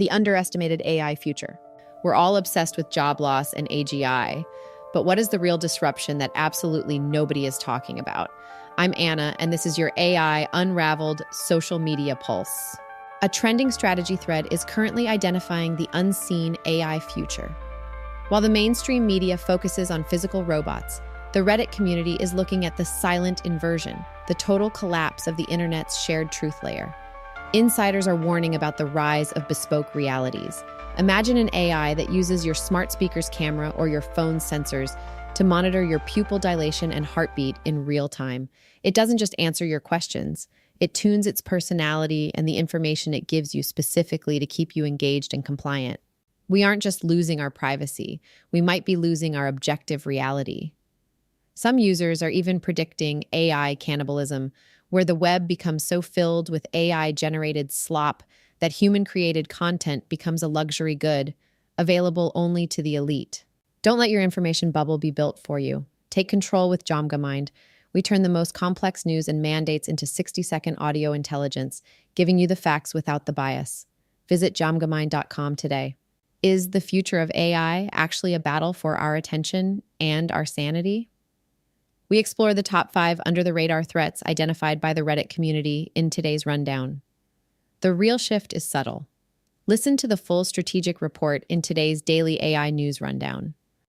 the underestimated AI future. We're all obsessed with job loss and AGI, but what is the real disruption that absolutely nobody is talking about? I'm Anna, and this is your AI Unraveled social media pulse. A trending strategy thread is currently identifying the unseen AI future. While the mainstream media focuses on physical robots, the Reddit community is looking at the silent inversion, the total collapse of the internet's shared truth layer. Insiders are warning about the rise of bespoke realities. Imagine an AI that uses your smart speaker's camera or your phone's sensors to monitor your pupil dilation and heartbeat in real time. It doesn't just answer your questions. It tunes its personality and the information it gives you specifically to keep you engaged and compliant. We aren't just losing our privacy. We might be losing our objective reality. Some users are even predicting AI cannibalism, where the web becomes so filled with AI-generated slop that human-created content becomes a luxury good, available only to the elite. Don't let your information bubble be built for you. Take control with JomgaMind. We turn the most complex news and mandates into 60-second audio intelligence, giving you the facts without the bias. Visit jomgamind.com today. Is the future of AI actually a battle for our attention and our sanity? We explore the top 5 under-the-radar threats identified by the Reddit community in today's rundown. The real shift is subtle. Listen to the full strategic report in today's daily AI news rundown.